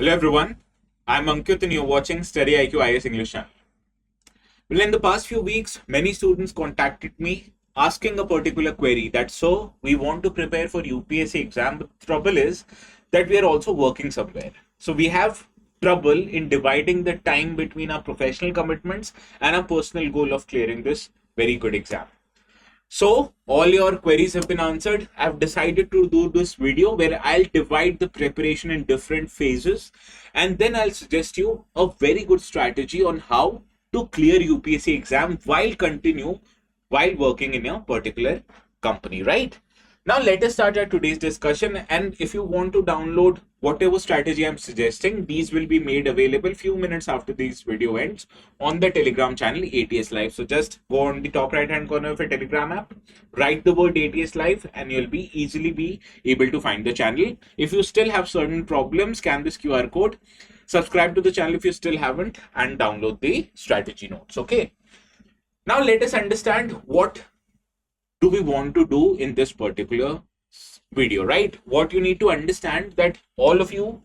Hello everyone, I'm Ankit and you're watching StudyIQ IAS English channel. Well, in the past few weeks, many students contacted me asking a particular query that we want to prepare for UPSC exam, but the trouble is that we are also working somewhere. So we have trouble in dividing the time between our professional commitments and our personal goal of clearing this very good exam. So all your queries have been answered. I've decided to do this video where I'll divide the preparation in different phases, and then I'll suggest you a very good strategy on how to clear UPSC exam while working in a particular company, right? Now let us start our today's discussion, and if you want to download whatever strategy I'm suggesting, these will be made available few minutes after this video ends on the Telegram channel ATS Live. So just go on the top right hand corner of your Telegram app, write the word ATS Live, and you'll be easily be able to find the channel. If you still have certain problems, scan this QR code, subscribe to the channel if you still haven't, and download the strategy notes. Okay. Now let us understand what do we want to do in this particular video, right? What you need to understand that all of you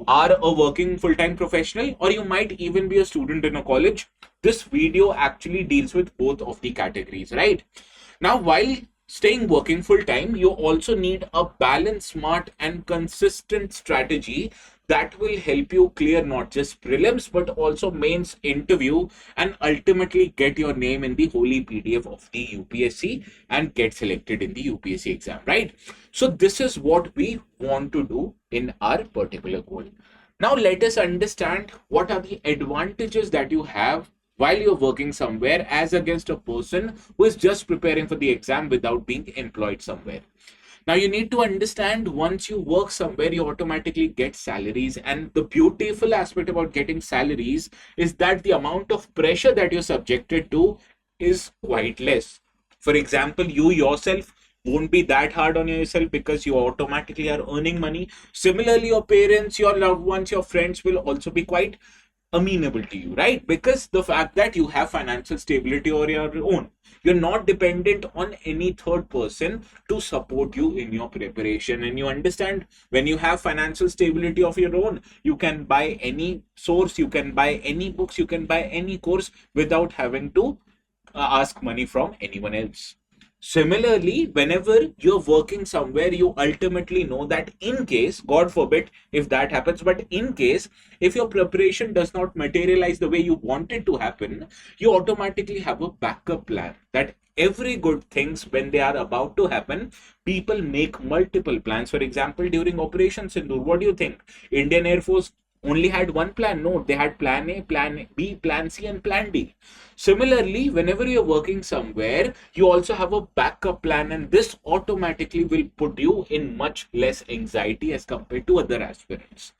are a working full-time professional, or you might even be a student in a college. This video actually deals with both of the categories, right? Now, while staying working full-time, you also need a balanced, smart and consistent strategy that will help you clear not just prelims but also mains, interview, and ultimately get your name in the holy PDF of the UPSC and get selected in the UPSC exam, right? So this is what we want to do in our particular goal. Now let us understand what are the advantages that you have while you're working somewhere as against a person who is just preparing for the exam without being employed somewhere. Now you need to understand, once you work somewhere, you automatically get salaries. And the beautiful aspect about getting salaries is that the amount of pressure that you're subjected to is quite less. For example, you yourself won't be that hard on yourself because you automatically are earning money. Similarly, your parents, your loved ones, your friends will also be quite amenable to you, right? Because the fact that you have financial stability on your own, you're not dependent on any third person to support you in your preparation. And you understand, when you have financial stability of your own, you can buy any source, you can buy any books, you can buy any course without having to ask money from anyone else. Similarly, whenever you're working somewhere, you ultimately know that in case, God forbid, if that happens, but in case, if your preparation does not materialize the way you want it to happen, you automatically have a backup plan. That every good things, when they are about to happen, people make multiple plans. For example, during Operation Sindoor, what do you think? Indian Air Force only had one plan? No, they had plan A, plan B, plan C, and plan D. Similarly, whenever you're working somewhere, you also have a backup plan, and this automatically will put you in much less anxiety as compared to other aspirants.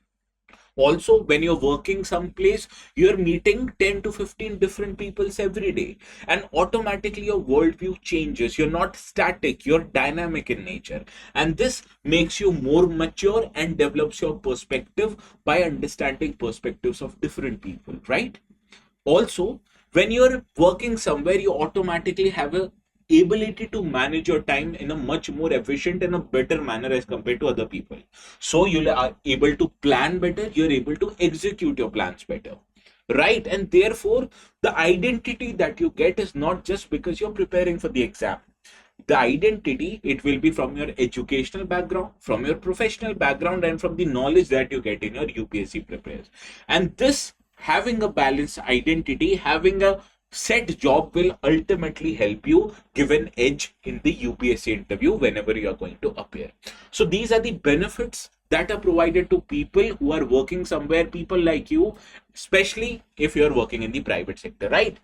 Also, when you're working someplace, you're meeting 10 to 15 different peoples every day, and automatically your worldview changes. You're not static, you're dynamic in nature, and this makes you more mature and develops your perspective by understanding perspectives of different people, right? Also, when you're working somewhere, you automatically have a ability to manage your time in a much more efficient and a better manner as compared to other people. So you are able to plan better, you're able to execute your plans better, right? And therefore the identity that you get is not just because you're preparing for the exam. The identity, it will be from your educational background, from your professional background, and from the knowledge that you get in your UPSC prepares. And this, having a balanced identity, having a set job, will ultimately help you give an edge in the UPSC interview whenever you are going to appear. So these are the benefits that are provided to people who are working somewhere, people like you, especially if you're working in the private sector, right?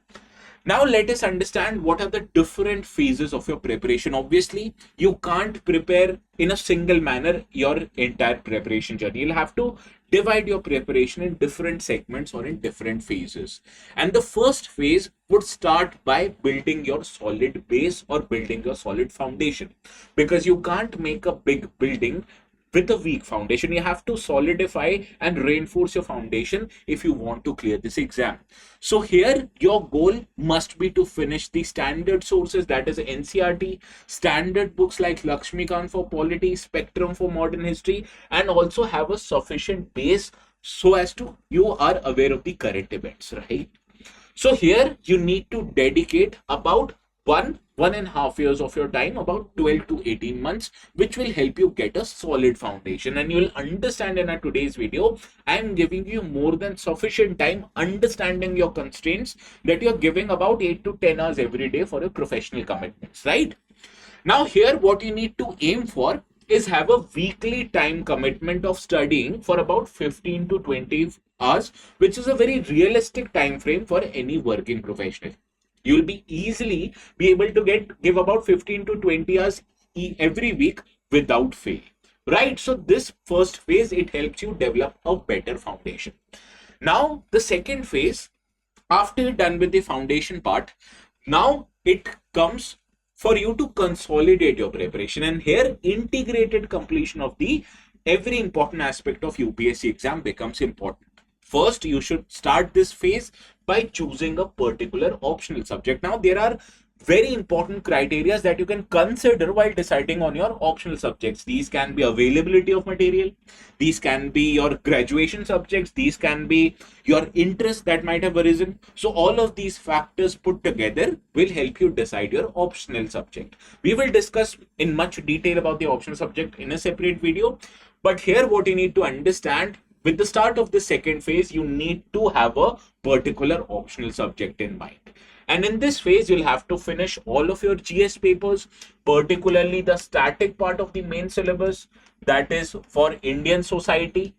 Now let us understand what are the different phases of your preparation. Obviously, you can't prepare in a single manner your entire preparation journey. You'll have to divide your preparation in different segments or in different phases. And the first phase would start by building your solid base or building your solid foundation, because you can't make a big building with a weak foundation. You have to solidify and reinforce your foundation if you want to clear this exam. So here your goal must be to finish the standard sources, that is NCERT, standard books like Lakshmikant for polity, Spectrum for modern history, and also have a sufficient base so as to you are aware of the current events, right? So here you need to dedicate about 1.5 years of your time, about 12 to 18 months, which will help you get a solid foundation. And you will understand in our today's video, I am giving you more than sufficient time understanding your constraints, that you're giving about 8 to 10 hours every day for your professional commitments, right? Now here what you need to aim for is have a weekly time commitment of studying for about 15 to 20 hours, which is a very realistic time frame for any working professional. You will be easily be able to give about 15 to 20 hours every week without fail, right? So this first phase, it helps you develop a better foundation. Now the second phase, after you're done with the foundation part, now it comes for you to consolidate your preparation, and here integrated completion of the every important aspect of UPSC exam becomes important. First, you should start this phase by choosing a particular optional subject. Now there are very important criteria that you can consider while deciding on your optional subjects. These can be availability of material, these can be your graduation subjects, these can be your interest that might have arisen. So all of these factors put together will help you decide your optional subject. We will discuss in much detail about the optional subject in a separate video, but here what you need to understand, with the start of the second phase, you need to have a particular optional subject in mind. And in this phase, you'll have to finish all of your GS papers, particularly the static part of the main syllabus, that is for Indian society,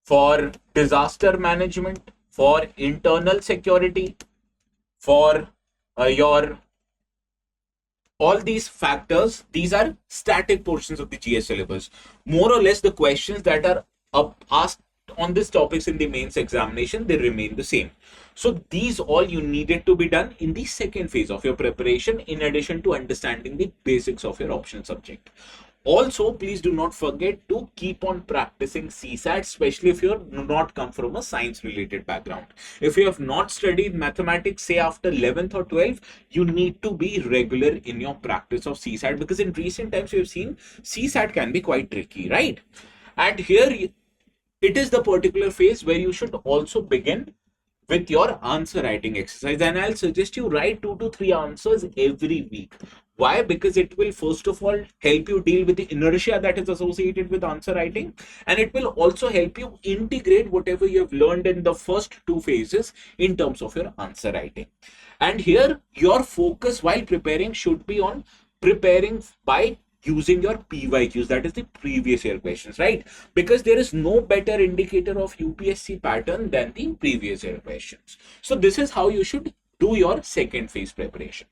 for disaster management, for internal security, for your all these factors. These are static portions of the GS syllabus. More or less, the questions that are asked on these topics in the mains examination, they remain the same. So these all you needed to be done in the second phase of your preparation, in addition to understanding the basics of your optional subject. Also, please do not forget to keep on practicing CSAT, especially if you're not come from a science related background. If you have not studied mathematics, say after 11th or 12th, you need to be regular in your practice of CSAT, because in recent times we have seen CSAT can be quite tricky, right? And here it is the particular phase where you should also begin with your answer writing exercise, and I'll suggest you write 2 to 3 answers every week. Why? Because it will first of all help you deal with the inertia that is associated with answer writing, and it will also help you integrate whatever you have learned in the first two phases in terms of your answer writing. And here your focus while preparing should be on preparing by using your PYQs, that is the previous year questions, right? Because there is no better indicator of UPSC pattern than the previous year questions. So this is how you should do your second phase preparation.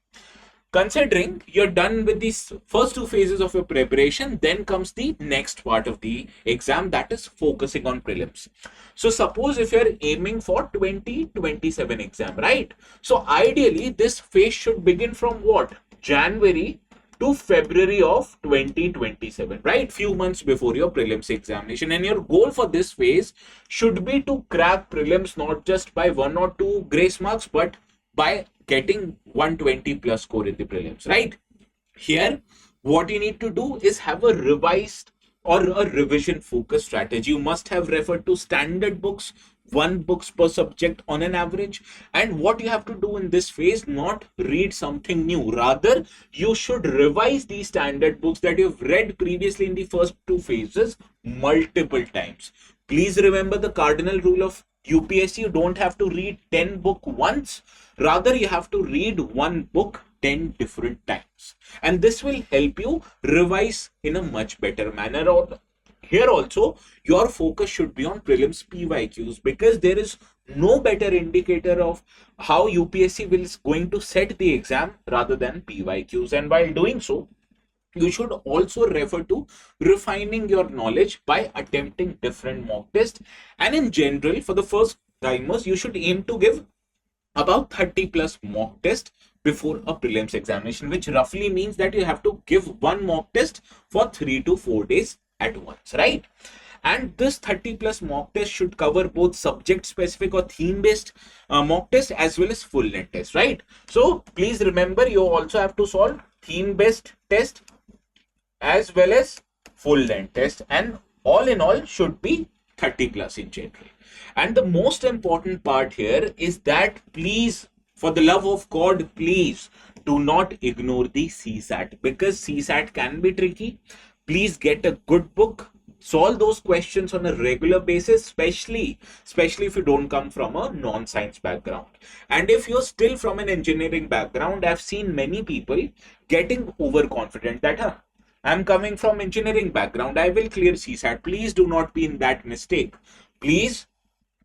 Considering you're done with these first two phases of your preparation, then comes the next part of the exam, that is focusing on prelims. So suppose if you're aiming for 2027 exam, right? So ideally this phase should begin from what? January to February of 2027, right? Few months before your prelims examination. And your goal for this phase should be to crack prelims not just by 1 or 2 grace marks, but by getting 120 plus score in the prelims, right? Here, what you need to do is have a revised or a revision focus strategy. You must have referred to standard books, 1 books per subject on an average. And what you have to do in this phase, not read something new, rather you should revise these standard books that you've read previously in the first 2 phases multiple times. Please remember the cardinal rule of UPSC. You don't have to read 10 books once, rather you have to read 1 book 10 different times, and this will help you revise in a much better manner. Or here also your focus should be on prelims PYQs, because there is no better indicator of how UPSC is going to set the exam rather than PYQs. And while doing so, you should also refer to refining your knowledge by attempting different mock tests. And in general, for the first timers, you should aim to give about 30 plus mock tests before a prelims examination, which roughly means that you have to give 1 mock test for 3 to 4 days at once, right? And this 30 plus mock test should cover both subject specific or theme based mock test as well as full length test, right? So please remember, you also have to solve theme based test as well as full length test, and all in all should be 30 plus in general. And the most important part here is that please, for the love of God, please do not ignore the CSAT, because CSAT can be tricky. Please get a good book, solve those questions on a regular basis, especially if you don't come from a non-science background. And if you're still from an engineering background, I've seen many people getting overconfident that I'm coming from engineering background, I will clear CSAT. Please do not be in that mistake. Please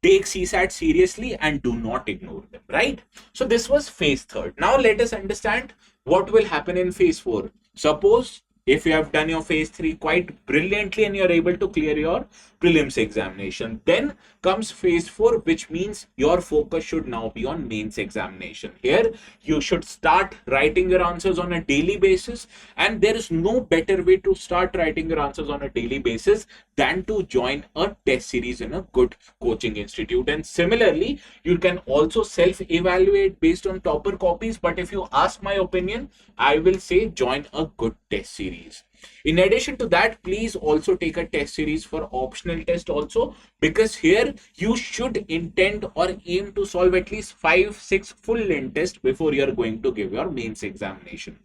take CSAT seriously and do not ignore them, right? So this was phase third. Now let us understand what will happen in phase four. Suppose if you have done your phase three quite brilliantly and you're able to clear your prelims examination, then comes phase four, which means your focus should now be on mains examination. Here you should start writing your answers on a daily basis, and there is no better way to start writing your answers on a daily basis than to join a test series in a good coaching institute. And similarly, you can also self-evaluate based on topper copies, but if you ask my opinion, I will say join a good test series. In addition to that, please also take a test series for optional test also, because here you should intend or aim to solve at least 5-6 full length tests before you are going to give your mains examination.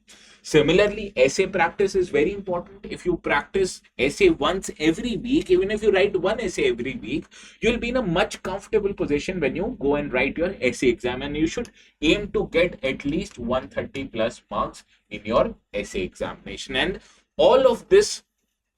Similarly, essay practice is very important. If you practice essay once every week, even if you write one essay every week, you'll be in a much comfortable position when you go and write your essay exam, and you should aim to get at least 130 plus marks in your essay examination. And all of this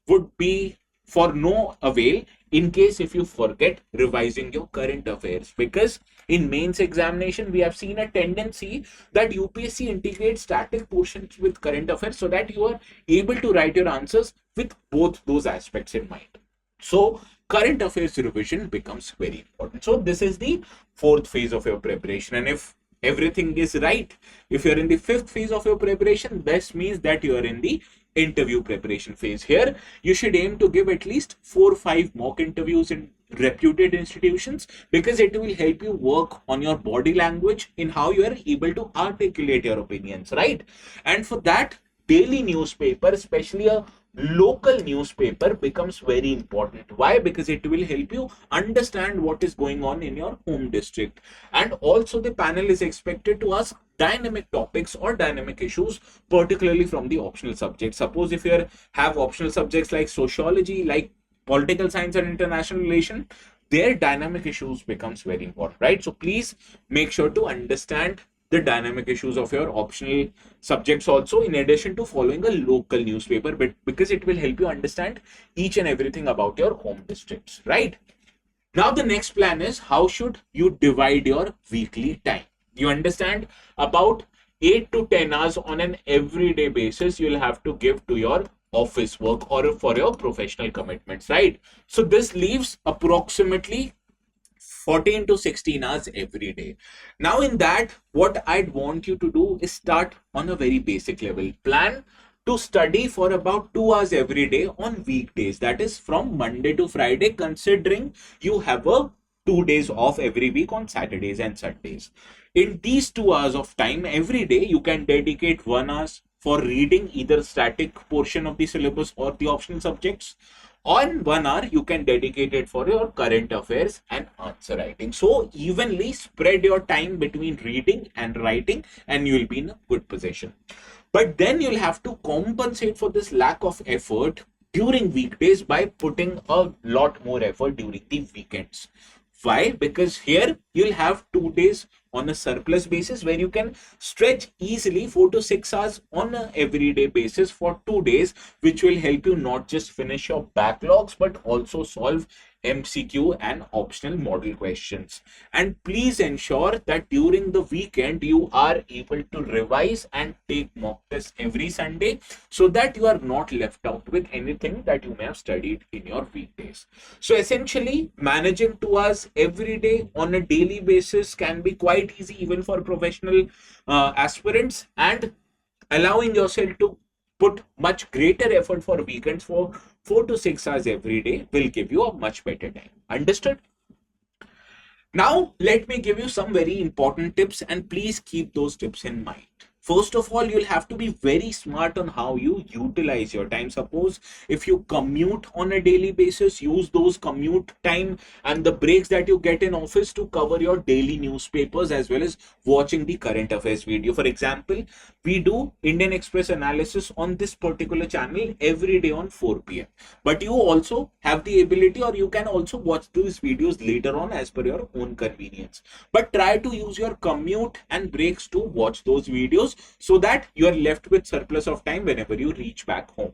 would be for no avail in case if you forget revising your current affairs, because in mains examination we have seen a tendency that UPSC integrates static portions with current affairs so that you are able to write your answers with both those aspects in mind. So current affairs revision becomes very important. So this is the fourth phase of your preparation, and if everything is right, if you're in the fifth phase of your preparation, this means that you are in the interview preparation phase. Here you should aim to give at least 4 or 5 mock interviews in reputed institutions, because it will help you work on your body language in how you are able to articulate your opinions, right? And for that, daily newspaper, especially a local newspaper, becomes very important. Why? Because it will help you understand what is going on in your home district. And also the panel is expected to ask dynamic topics or dynamic issues, particularly from the optional subjects. Suppose if you have optional subjects like sociology, like political science and international relation, their dynamic issues becomes very important, right? So please make sure to understand the dynamic issues of your optional subjects also, in addition to following a local newspaper, but because it will help you understand each and everything about your home districts, right? Now the next plan is how should you divide your weekly time. You understand, about 8 to 10 hours on an everyday basis you'll have to give to your office work or for your professional commitments, right? So this leaves approximately 14 to 16 hours every day. Now in that, what I'd want you to do is start on a very basic level. Plan to study for about 2 hours every day on weekdays, that is from Monday to Friday, considering you have a 2 days off every week on Saturdays and Sundays. In these 2 hours of time every day, you can dedicate 1 hour for reading either static portion of the syllabus or the optional subjects. On 1 hour, you can dedicate it for your current affairs and answer writing. So evenly spread your time between reading and writing, and you will be in a good position. But then you'll have to compensate for this lack of effort during weekdays by putting a lot more effort during the weekends. Why? Because here you'll have 2 days on a surplus basis where you can stretch easily 4 to 6 hours on an everyday basis for 2 days, which will help you not just finish your backlogs but also solve MCQ and optional model questions. And please ensure that during the weekend you are able to revise and take mock tests every Sunday, so that you are not left out with anything that you may have studied in your weekdays. So essentially, managing 2 hours every day on a daily basis can be quite easy even for professional aspirants, and allowing yourself to put much greater effort for weekends for 4 to 6 hours every day will give you a much better time. Understood? Now, let me give you some very important tips, and please keep those tips in mind. First of all, you'll have to be very smart on how you utilize your time. Suppose if you commute on a daily basis, use those commute time and the breaks that you get in office to cover your daily newspapers as well as watching the current affairs video. For example, we do Indian Express analysis on this particular channel every day on 4 p.m. But you also have the ability, or you can also watch these videos later on as per your own convenience. But try to use your commute and breaks to watch those videos so that you are left with surplus of time whenever you reach back home.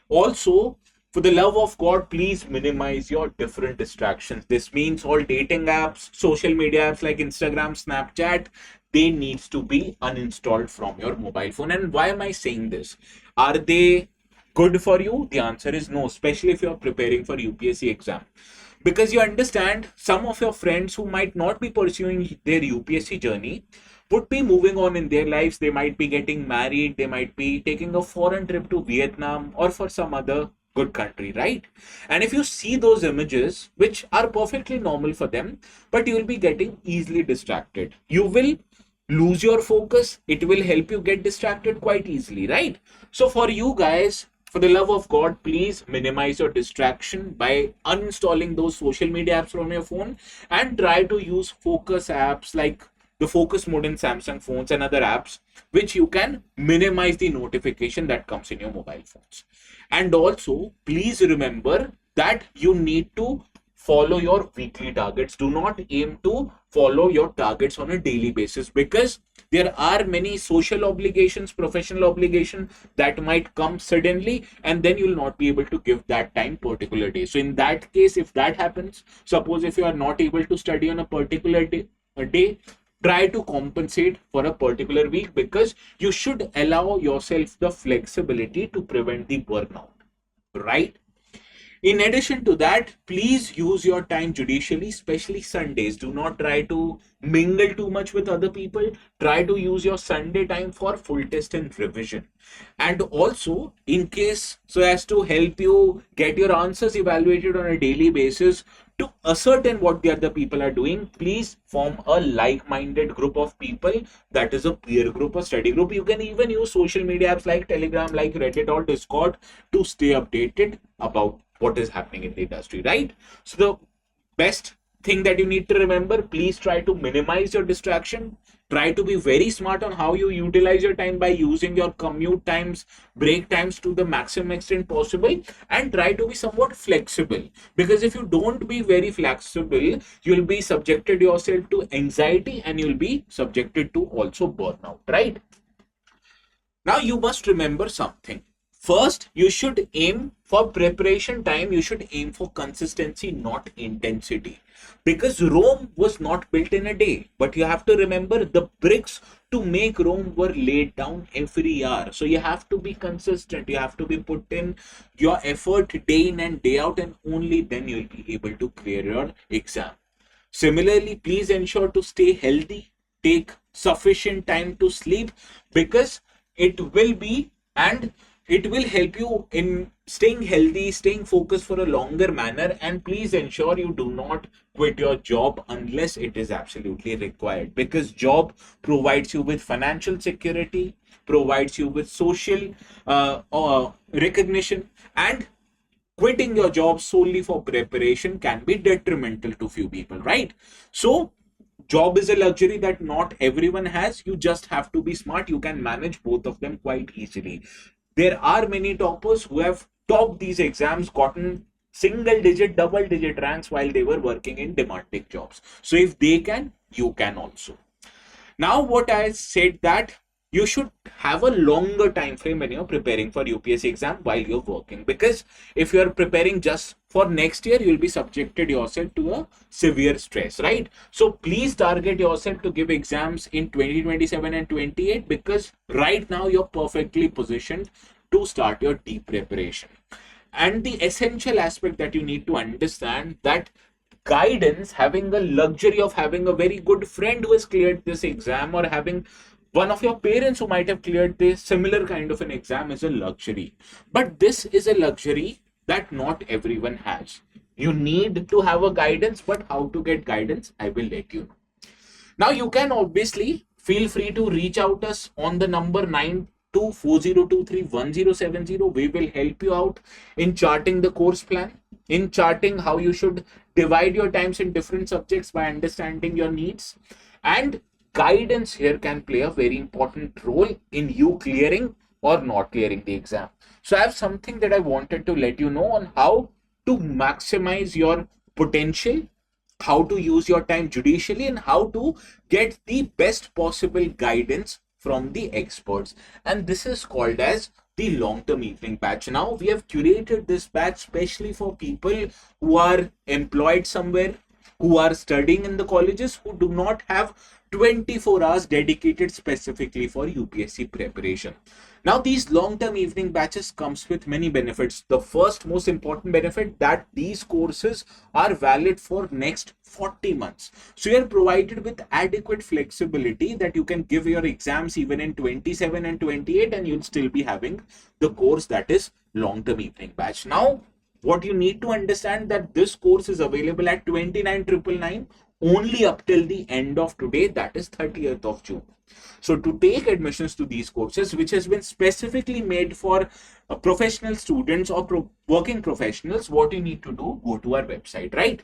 Also, for the love of God, please minimize your different distractions. This means all dating apps, social media apps like Instagram, Snapchat, they needs to be uninstalled from your mobile phone. And why am I saying this? Are they good for you? The answer is no, especially if you're preparing for UPSC exam. Because you understand, some of your friends who might not be pursuing their UPSC journey would be moving on in their lives. They might be getting married, they might be taking a foreign trip to Vietnam or for some other good country, right? And if you see those images, which are perfectly normal for them, but you will be getting easily distracted. You will lose your focus. It will help you get distracted quite easily, right? So for you guys, for the love of God, please minimize your distraction by uninstalling those social media apps from your phone and try to use focus apps like the focus mode in Samsung phones and other apps, which you can minimize the notification that comes in your mobile phones. And also, please remember that you need to follow your weekly targets. Do not aim to follow your targets on a daily basis, because there are many social obligations, professional obligations that might come suddenly, and then you will not be able to give that time particular day. So in that case, if that happens, suppose if you are not able to study on a particular day, try to compensate for a particular week, because you should allow yourself the flexibility to prevent the burnout, right? In addition to that, please use your time judicially, especially Sundays. Do not try to mingle too much with other people. Try to use your Sunday time for full test and revision. And also, in case, so as to help you get your answers evaluated on a daily basis, to ascertain what the other people are doing, please form a like-minded group of people. That is a peer group, a study group. You can even use social media apps like Telegram, like Reddit or Discord to stay updated about what is happening in the industry, right? So the best thing that you need to remember, please try to minimize your distraction. Try to be very smart on how you utilize your time by using your commute times, break times to the maximum extent possible, and try to be somewhat flexible. Because if you don't be very flexible, you'll be subjected yourself to anxiety and you'll be subjected to also burnout, right? Now you must remember something. First, you should aim for preparation time. You should aim for consistency, not intensity. Because Rome was not built in a day. But you have to remember, the bricks to make Rome were laid down every hour. So you have to be consistent. You have to be put in your effort day in and day out, and only then you'll be able to clear your exam. Similarly, please ensure to stay healthy. Take sufficient time to sleep, because it will be and it will help you in staying healthy, staying focused for a longer manner. And please ensure you do not quit your job unless it is absolutely required, because job provides you with financial security, provides you with social recognition, and quitting your job solely for preparation can be detrimental to few people, right? So job is a luxury that not everyone has. You just have to be smart. You can manage both of them quite easily. There are many toppers who have topped these exams, gotten single digit, double digit ranks while they were working in demanding jobs. So if they can, you can also. Now what I said, that you should have a longer time frame when you're preparing for UPSC exam while you're working, because if you're preparing just for next year, you'll be subjected yourself to a severe stress, right? So please target yourself to give exams in 2027 and 28, because right now you're perfectly positioned to start your deep preparation. And the essential aspect that you need to understand, that guidance, having the luxury of having a very good friend who has cleared this exam, or having one of your parents who might have cleared this similar kind of an exam, is a luxury. But this is a luxury that not everyone has. You need to have a guidance, but how to get guidance, I will let you know. Now you can obviously Feel free to reach out us on the number 9240231070. We will help you out in charting the course plan, in charting how you should divide your times in different subjects by understanding your needs. And guidance here can play a very important role in you clearing or not clearing the exam. So I have something that I wanted to let you know on how to maximize your potential, how to use your time judicially, and how to get the best possible guidance from the experts. And this is called as the long-term evening batch. Now we have curated this batch specially for people who are employed somewhere, who are studying in the colleges, who do not have 24 hours dedicated specifically for UPSC preparation. Now these long-term evening batches comes with many benefits. The first most important benefit, that these courses are valid for next 40 months. So you are provided with adequate flexibility that you can give your exams even in 27 and 28 and you'll still be having the course that is long-term evening batch. Now what you need to understand, that this course is available at 29,999 only up till the end of today, that is 30th of June. So to take admissions to these courses, which has been specifically made for professional students or working professionals, what you need to do, go to our website, right?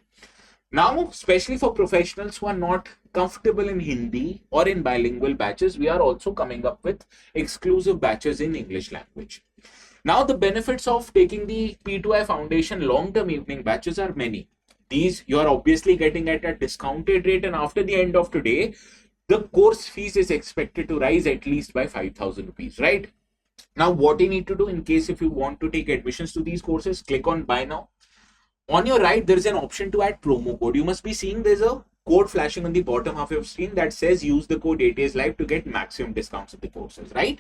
Now, especially for professionals who are not comfortable in Hindi or in bilingual batches, we are also coming up with exclusive batches in English language. Now, the benefits of taking the P2I Foundation long-term evening batches are many. These you are obviously getting at a discounted rate, and after the end of today, the course fees is expected to rise at least by 5,000 rupees, right? Now, what you need to do in case if you want to take admissions to these courses, click on buy now. On your right, there is an option to add promo code. You must be seeing there's a code flashing on the bottom half of your screen that says use the code ATS Live to get maximum discounts of the courses, right?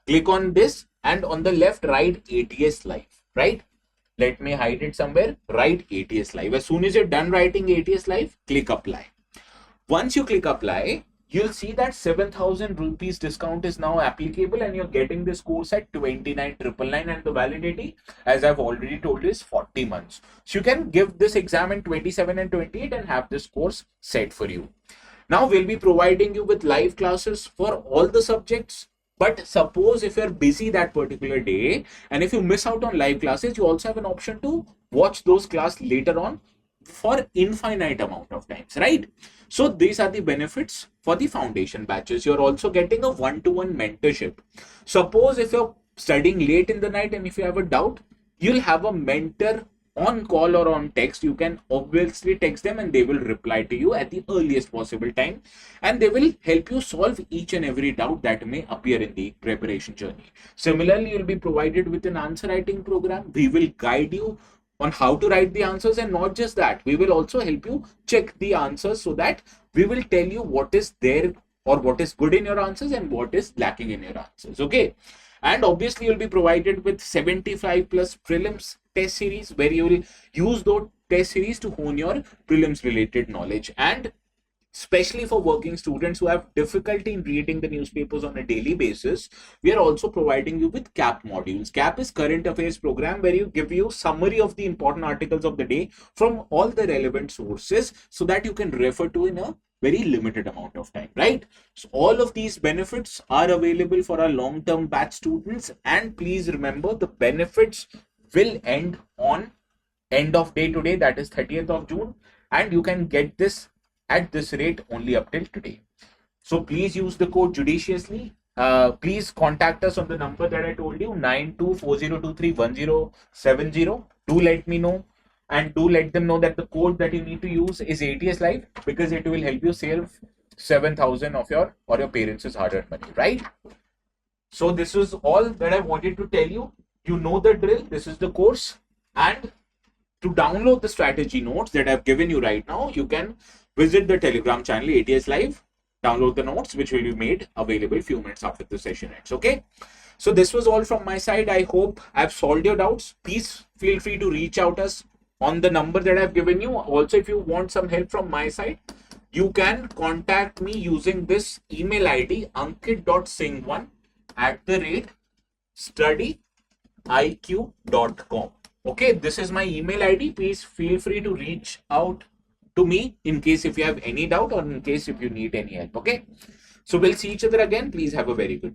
Click on this, and on the left, write ATS Live, right? Let me hide it somewhere. Write ATS Live. As soon as you're done writing ATS Live, click apply. Once you click apply, you'll see that 7,000 rupees discount is now applicable and you're getting this course at 29,999, and the validity, as I've already told you, is 40 months. So you can give this exam in 27 and 28 and have this course set for you. Now we'll be providing you with live classes for all the subjects. But suppose if you're busy that particular day and if you miss out on live classes, you also have an option to watch those classes later on for infinite amount of times, right? So these are the benefits for the foundation batches. You're also getting a one-to-one mentorship. Suppose if you're studying late in the night and if you have a doubt, you'll have a mentor on call or on text. You can obviously text them and they will reply to you at the earliest possible time, and they will help you solve each and every doubt that may appear in the preparation journey. Similarly, you'll be provided with an answer writing program. We will guide you on how to write the answers, and not just that, we will also help you check the answers so that we will tell you what is there or what is good in your answers and what is lacking in your answers. Okay. And obviously you'll be provided with 75 plus prelims test series where you will use those test series to hone your prelims related knowledge. And especially for working students who have difficulty in reading the newspapers on a daily basis, we are also providing you with CAP modules. CAP is current affairs program where you give you summary of the important articles of the day from all the relevant sources so that you can refer to in a very limited amount of time, right? So all of these benefits are available for our long-term batch students, and please remember the benefits will end on end of day today, that is 30th of June, and you can get this at this rate only up till today. So please use the code judiciously. Please contact us on the number that I told you, 9240231070. Do let me know. And do let them know that the code that you need to use is ATS Live, because it will help you save 7,000 of your or your parents' hard-earned money, right? So this is all that I wanted to tell you. You know the drill. This is the course. And to download the strategy notes that I've given you right now, you can visit the Telegram channel ATS Live, download the notes, which will be made available a few minutes after the session ends. Okay. So this was all from my side. I hope I've solved your doubts. Please feel free to reach out us on the number that I've given you. Also, if you want some help from my side, you can contact me using this email ID, ankit.singh1@studiiq.com. Okay, this is my email ID. Please feel free to reach out to me in case if you have any doubt or in case if you need any help. Okay. So we'll see each other again. Please have a very good day.